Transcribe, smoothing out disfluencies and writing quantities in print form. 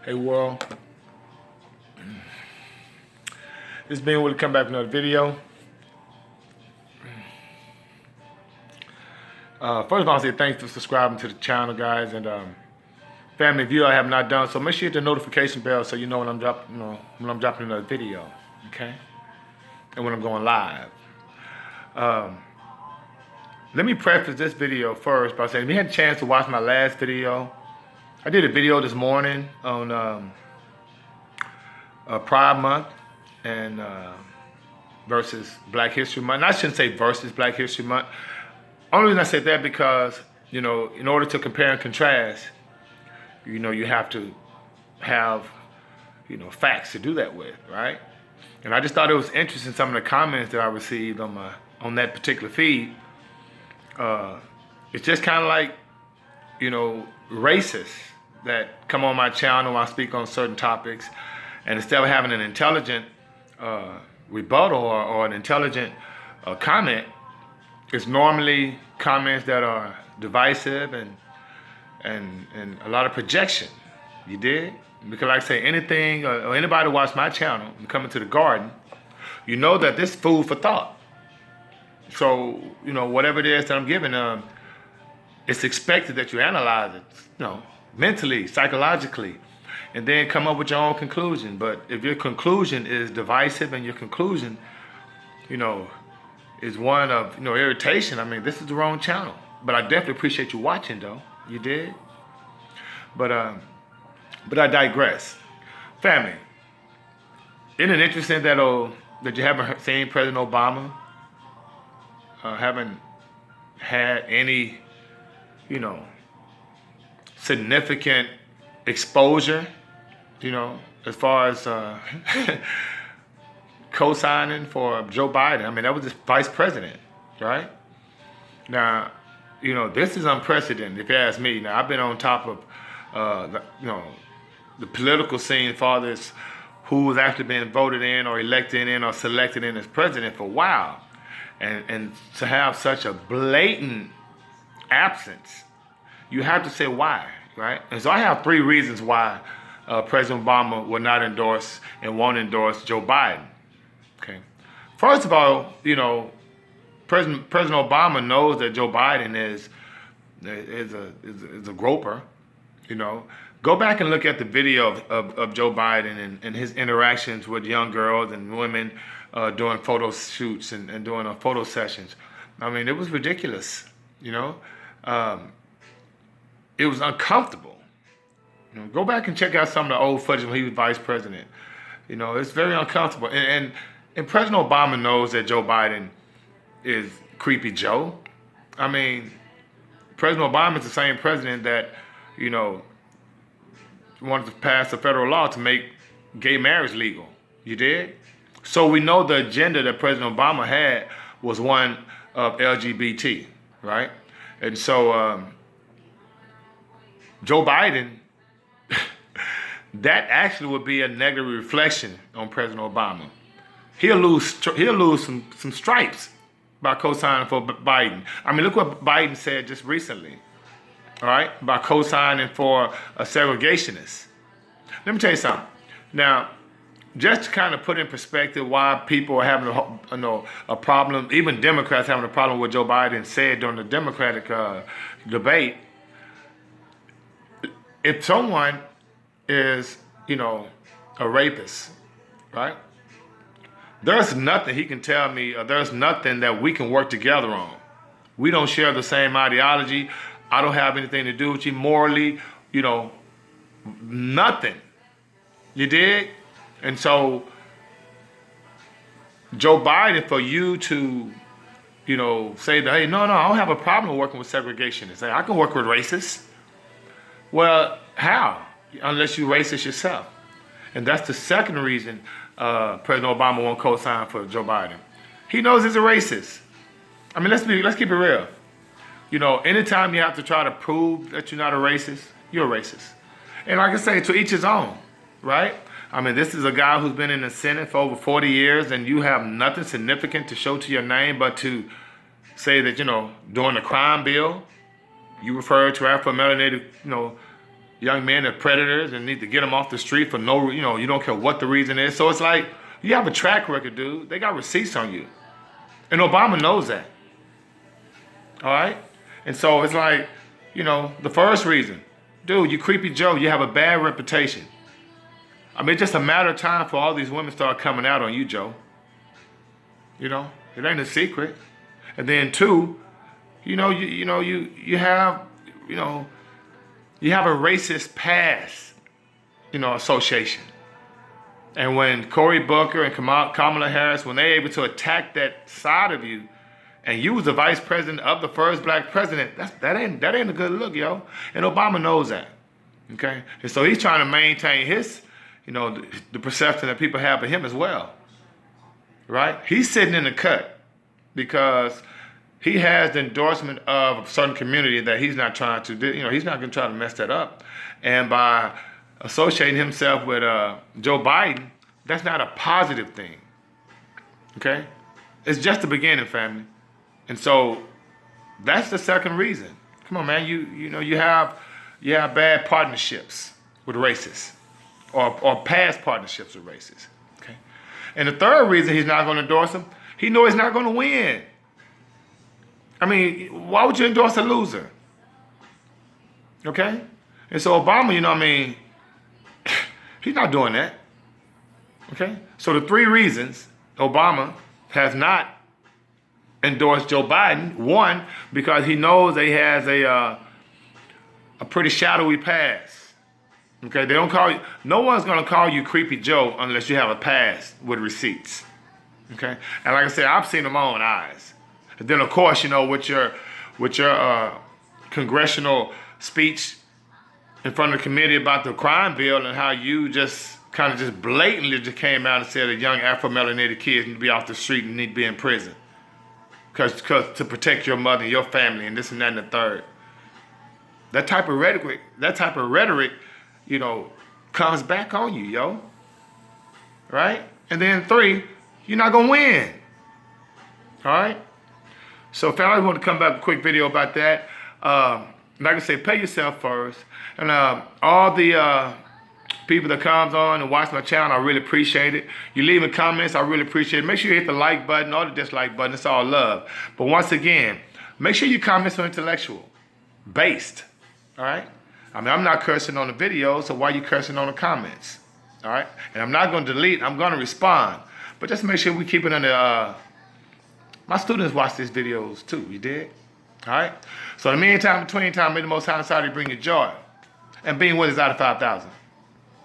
Hey world, it's Ben Willie come back with another video. First of all, I say thanks for subscribing to the channel, guys, and family. If you have not done so, make sure you hit the notification bell so you know when I'm dropping another video, okay? And when I'm going live. Let me preface this video first by saying, if you had a chance to watch my last video, I did a video this morning on Pride Month and versus Black History Month. And I shouldn't say versus Black History Month. Only reason I said that because, in order to compare and contrast, you have to have, facts to do that with, right? And I just thought it was interesting, some of the comments that I received on that particular feed. It's just kind of like, racists that come on my channel when I speak on certain topics, and instead of having an intelligent rebuttal or an intelligent comment, it's normally comments that are divisive and a lot of projection. You did? Because like I say, anything or anybody watch my channel and come into the garden, you know that this is food for thought. So, whatever it is that I'm giving, it's expected that you analyze it, mentally, psychologically, and then come up with your own conclusion. But if your conclusion is divisive and your conclusion, is one of, irritation, I mean, this is the wrong channel. But I definitely appreciate you watching, though. You did? But I digress. Family, isn't it interesting that you haven't seen President Obama, haven't had any, significant exposure, as far as co-signing for Joe Biden. I mean, that was his vice president, right? Now, this is unprecedented, if you ask me. Now, I've been on top of, the political scene for this, who's actually been voted in or elected in or selected in as president for a while. And to have such a blatant absence, you have to say why, right? And so I have 3 reasons why President Obama will not endorse and won't endorse Joe Biden. Okay. First of all, President Obama knows that Joe Biden is a groper. Go back and look at the video of Joe Biden and his interactions with young girls and women doing photo shoots and doing photo sessions. I mean, it was ridiculous. It was uncomfortable. Go back and check out some of the old footage when he was vice president. It's very uncomfortable. And President Obama knows that Joe Biden is Creepy Joe. I mean, President Obama is the same president that, wanted to pass a federal law to make gay marriage legal. You did? So we know the agenda that President Obama had was one of LGBT, right? And so Joe Biden, that actually would be a negative reflection on President Obama. He'll lose some stripes by co-signing for Biden. I mean, look what Biden said just recently, all right, by co-signing for a segregationist. Let me tell you something. Now, just to kind of put in perspective why people are having a problem, even Democrats having a problem with what Joe Biden said during the Democratic debate. If someone is, a rapist, right? There's nothing he can tell me, or there's nothing that we can work together on. We don't share the same ideology. I don't have anything to do with you morally, nothing. You dig? And so, Joe Biden, for you to, say that, hey, no, I don't have a problem working with segregationists. I can work with racists. Well, how? Unless you're racist yourself. And that's the second reason President Obama won't co-sign for Joe Biden. He knows he's a racist. I mean, let's keep it real. Anytime you have to try to prove that you're not a racist, you're a racist. And like I say, to each his own, right? I mean, this is a guy who's been in the Senate for over 40 years, and you have nothing significant to show to your name but to say that, during the crime bill, you referred to Afro-melanated, young men are predators and need to get them off the street for no, you don't care what the reason is. So it's like, you have a track record, dude. They got receipts on you. And Obama knows that. All right? And so it's like, the first reason, dude, you creepy Joe, you have a bad reputation. I mean, it's just a matter of time for all these women start coming out on you, Joe. It ain't a secret. And then two, you have a racist past, association. And when Cory Booker and Kamala Harris, when they're able to attack that side of you, and you was the vice president of the first black president, that ain't a good look, yo. And Obama knows that, okay? And so he's trying to maintain his, the perception that people have of him as well, right? He's sitting in the cut because he has the endorsement of a certain community that he's not trying to do. He's not going to try to mess that up. And by associating himself with Joe Biden, that's not a positive thing, okay? It's just the beginning, family. And so that's the second reason. Come on, man. You have bad partnerships with racists, or past partnerships with racists. Okay. And the third reason he's not going to endorse him, he knows he's not going to win. I mean, why would you endorse a loser? Okay. And so Obama, he's not doing that. Okay. So the three reasons Obama has not endorsed Joe Biden: one, because he knows that he has a pretty shadowy past. Okay, they don't call you. No one's gonna call you Creepy Joe unless you have a past with receipts. Okay, and like I said, I've seen them my own eyes. And then of course, with your congressional speech in front of the committee about the crime bill and how you just kind of just blatantly just came out and said that young Afro-melanated kids need to be off the street and need to be in prison. Because to protect your mother and your family and this and that and the third. That type of rhetoric, comes back on you, yo. Right? And then three, you're not going to win. All right? So if I want to come back with a quick video about that, like I say, pay yourself first. And all the people that comes on and watch my channel, I really appreciate it. You leaving comments, I really appreciate it. Make sure you hit the like button or the dislike button. It's all love. But once again, make sure your comments are intellectual based. All right? I mean, I'm not cursing on the video, so why are you cursing on the comments? All right? And I'm not going to delete. I'm going to respond. But just make sure we keep it under... my students watch these videos too. You did? All right? So in the meantime, between time, may the Most High Inside you bring you joy. And being with is out of 5,000.